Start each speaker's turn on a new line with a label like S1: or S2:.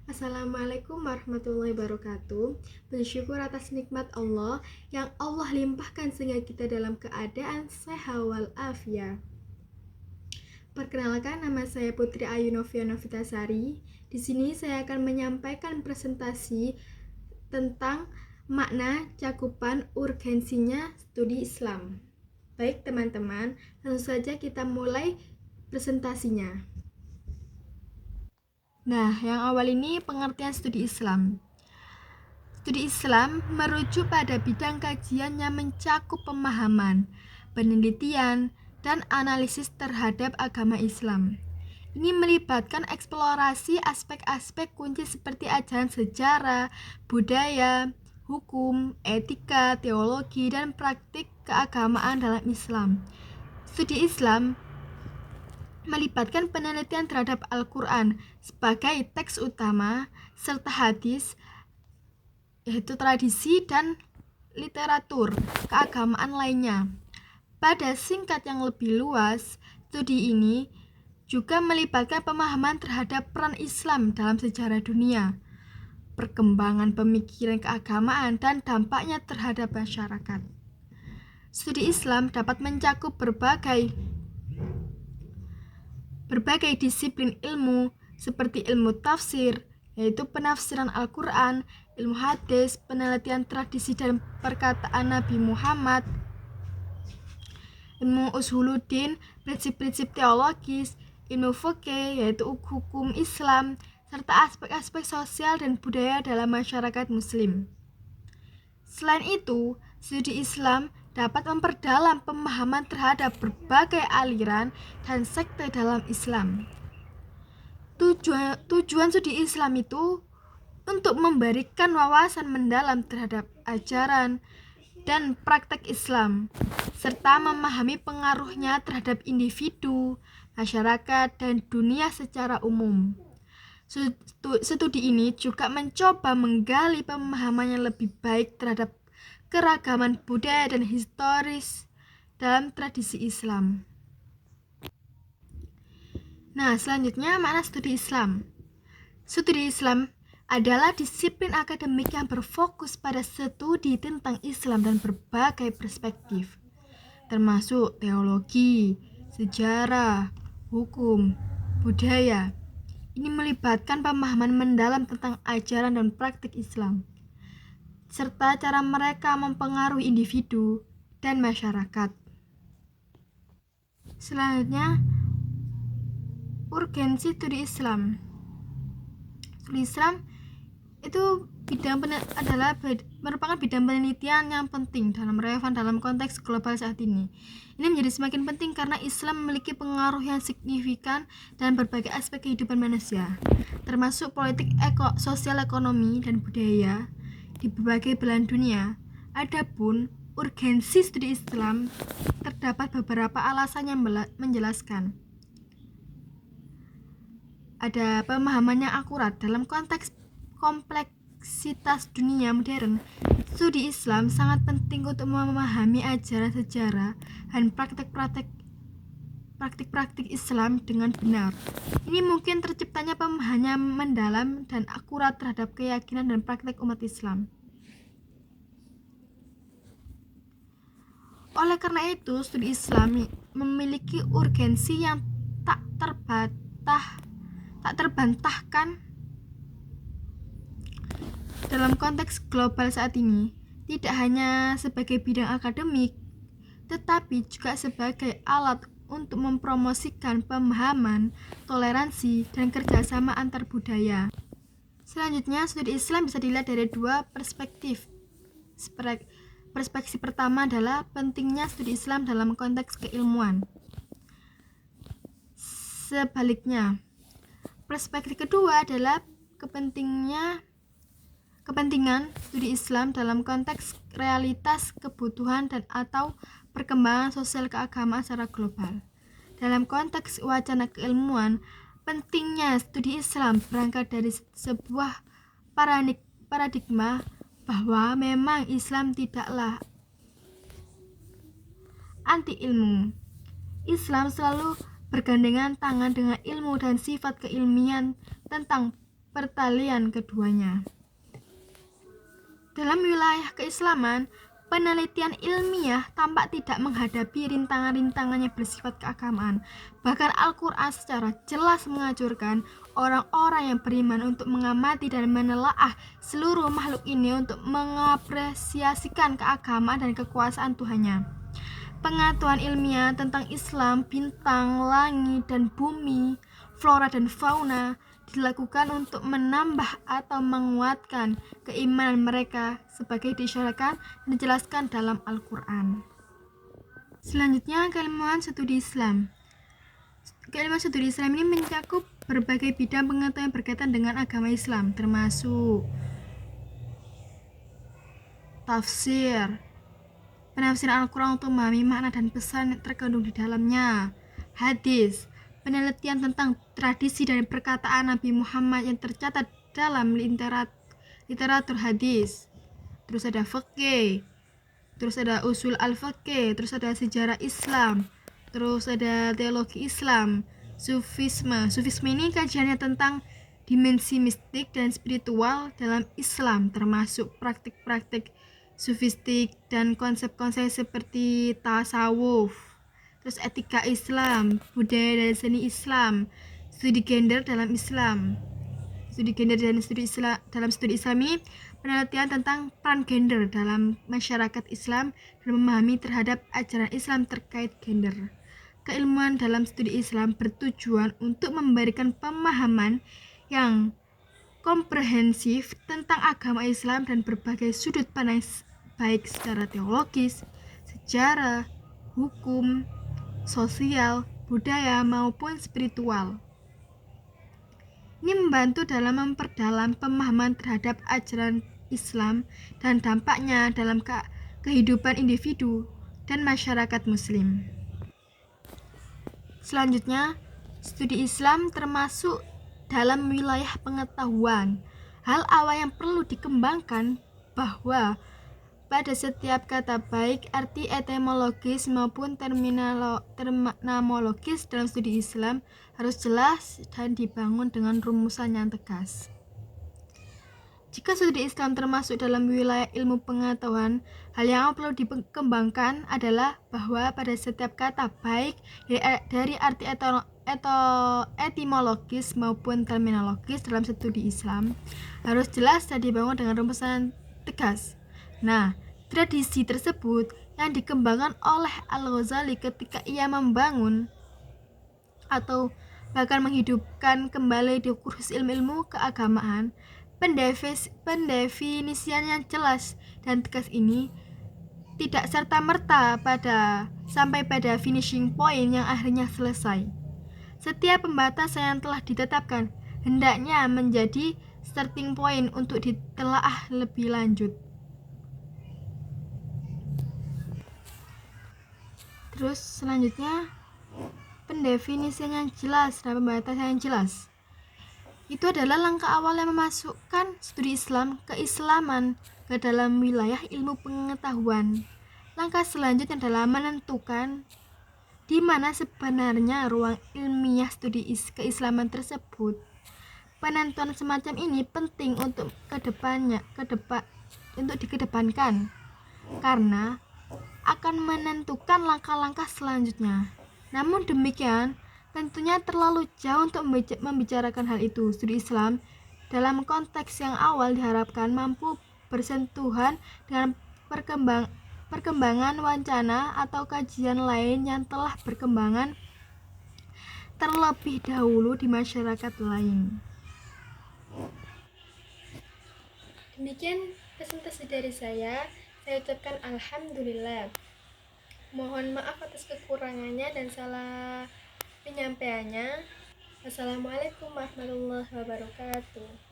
S1: Assalamualaikum warahmatullahi wabarakatuh. Bersyukur atas nikmat Allah yang Allah limpahkan sehingga kita dalam keadaan sehat walafiat. Perkenalkan, nama saya Putri Ayu Novia Novitasari. Di sini saya akan menyampaikan presentasi tentang makna, cakupan, urgensinya studi Islam. Baik teman-teman, langsung saja kita mulai presentasinya. Nah, yang awal ini pengertian studi Islam. Studi Islam merujuk pada bidang kajian yang mencakup pemahaman, penelitian, dan analisis terhadap agama Islam. Ini melibatkan eksplorasi aspek-aspek kunci seperti ajaran sejarah, budaya, hukum, etika, teologi, dan praktik keagamaan dalam Islam. Studi Islam melibatkan penelitian terhadap Al-Quran sebagai teks utama, serta hadis, yaitu tradisi dan literatur keagamaan lainnya. Pada singkat yang lebih luas, studi ini juga melibatkan pemahaman terhadap peran Islam dalam sejarah dunia, perkembangan pemikiran keagamaan, dan dampaknya terhadap masyarakat. Studi Islam dapat mencakup berbagai disiplin ilmu seperti ilmu tafsir, yaitu penafsiran Al-Quran, ilmu hadis, penelitian tradisi dan perkataan Nabi Muhammad, ilmu usuluddin, prinsip-prinsip teologis, ilmu fikih, yaitu hukum Islam, serta aspek-aspek sosial dan budaya dalam masyarakat muslim. Selain itu, studi Islam dapat memperdalam pemahaman terhadap berbagai aliran dan sekte dalam Islam. Tujuan studi Islam itu untuk memberikan wawasan mendalam terhadap ajaran dan praktek Islam, serta memahami pengaruhnya terhadap individu, masyarakat, dan dunia secara umum. Studi ini juga mencoba menggali pemahaman yang lebih baik terhadap keragaman budaya dan historis dalam tradisi Islam. Nah, selanjutnya makna studi Islam. Studi Islam adalah disiplin akademik yang berfokus pada studi tentang Islam dan berbagai perspektif, termasuk teologi, sejarah, hukum, budaya. Ini melibatkan pemahaman mendalam tentang ajaran dan praktik Islam, serta cara mereka mempengaruhi individu dan masyarakat. Selanjutnya, urgensi studi Islam. Studi Islam itu merupakan bidang penelitian yang penting dalam relevan dalam konteks global saat ini. Ini menjadi semakin penting karena Islam memiliki pengaruh yang signifikan dalam berbagai aspek kehidupan manusia, termasuk politik, sosial, ekonomi, dan budaya di berbagai belahan dunia. Adapun urgensi studi Islam, terdapat beberapa alasan yang menjelaskan. Ada pemahaman yang akurat dalam konteks kompleksitas dunia modern. Studi Islam sangat penting untuk memahami ajaran sejarah dan praktik-praktik Islam dengan benar. Ini mungkin terciptanya pemahaman mendalam dan akurat terhadap keyakinan dan praktik umat Islam. Oleh karena itu, studi Islam memiliki urgensi yang tak terbantahkan dalam konteks global saat ini, tidak hanya sebagai bidang akademik, tetapi juga sebagai alat untuk mempromosikan pemahaman, toleransi, dan kerjasama antar budaya. Selanjutnya, studi Islam bisa dilihat dari dua perspektif. Perspektif pertama adalah pentingnya studi Islam dalam konteks keilmuan. Sebaliknya, perspektif kedua adalah kepentingan studi Islam dalam konteks realitas kebutuhan dan atau perkembangan sosial keagamaan secara global. Dalam konteks wacana keilmuan, pentingnya studi Islam berangkat dari sebuah paradigma bahwa memang Islam tidaklah anti ilmu. Islam selalu bergandengan tangan dengan ilmu dan sifat keilmian tentang pertalian keduanya. Dalam wilayah keislaman, penelitian ilmiah tampak tidak menghadapi rintangan-rintangan yang bersifat keagamaan. Bahkan Al-Quran secara jelas mengajurkan orang-orang yang beriman untuk mengamati dan menelaah seluruh makhluk ini untuk mengapresiasikan keagamaan dan kekuasaan Tuhannya. Pengetahuan ilmiah tentang Islam, bintang, langit, dan bumi, flora dan fauna dilakukan untuk menambah atau menguatkan keimanan mereka sebagai disyaratkan dan dijelaskan dalam Al-Quran. Selanjutnya, keilmuan studi Islam. Keilmuan studi Islam ini mencakup berbagai bidang pengetahuan berkaitan dengan agama Islam, termasuk tafsir, penafsiran Al-Quran untuk memahami makna dan pesan yang terkandung di dalamnya, hadis, penelitian tentang tradisi dan perkataan Nabi Muhammad yang tercatat dalam literatur hadis, terus ada fikih, terus ada usul al-fikih, terus ada sejarah Islam, terus ada teologi Islam, sufisme. Sufisme ini kajiannya tentang dimensi mistik dan spiritual dalam Islam, termasuk praktik-praktik sufistik dan konsep-konsep seperti tasawuf, terus etika Islam, budaya dan seni Islam, studi gender dalam Islam. Studi gender dan dalam studi Islam ini penelitian tentang peran gender dalam masyarakat Islam dan memahami terhadap ajaran Islam terkait gender. Keilmuan dalam studi Islam bertujuan untuk memberikan pemahaman yang komprehensif tentang agama Islam dan berbagai sudut pandang baik secara teologis, sejarah, hukum, sosial, budaya maupun spiritual. Ini membantu dalam memperdalam pemahaman terhadap ajaran Islam dan dampaknya dalam kehidupan individu dan masyarakat muslim. Selanjutnya, studi Islam termasuk dalam wilayah pengetahuan. Hal awal yang perlu dikembangkan bahwa pada setiap kata baik arti etimologis maupun terminologis dalam studi Islam harus jelas dan dibangun dengan rumusan yang tegas. Jika studi Islam termasuk dalam wilayah ilmu pengetahuan, hal yang perlu dikembangkan adalah bahwa pada setiap kata baik dari arti etimologis maupun terminologis dalam studi Islam harus jelas dan dibangun dengan rumusan tegas. Nah, tradisi tersebut yang dikembangkan oleh Al-Ghazali ketika ia membangun atau bahkan menghidupkan kembali diskursus ilmu-ilmu keagamaan, pendefinisian yang jelas dan tegas ini tidak serta-merta sampai pada finishing point yang akhirnya selesai. Setiap pembatasan yang telah ditetapkan hendaknya menjadi starting point untuk ditelaah lebih lanjut. Terus selanjutnya, pendefinisian yang jelas dan pembatasan yang jelas. Itu adalah langkah awal yang memasukkan studi Islam keislaman ke dalam wilayah ilmu pengetahuan. Langkah selanjutnya adalah menentukan di mana sebenarnya ruang ilmiah studi keislaman tersebut. Penentuan semacam ini penting untuk dikedepankan karena akan menentukan langkah-langkah selanjutnya. Namun demikian, tentunya terlalu jauh untuk membicarakan hal itu. Studi Islam dalam konteks yang awal diharapkan mampu bersentuhan dengan perkembangan wacana atau kajian lain yang telah berkembangan terlebih dahulu di masyarakat lain. Demikian presentasi dari saya ucapkan alhamdulillah. Mohon maaf atas kekurangannya dan salah penyampaiannya. Wassalamualaikum warahmatullahi wabarakatuh.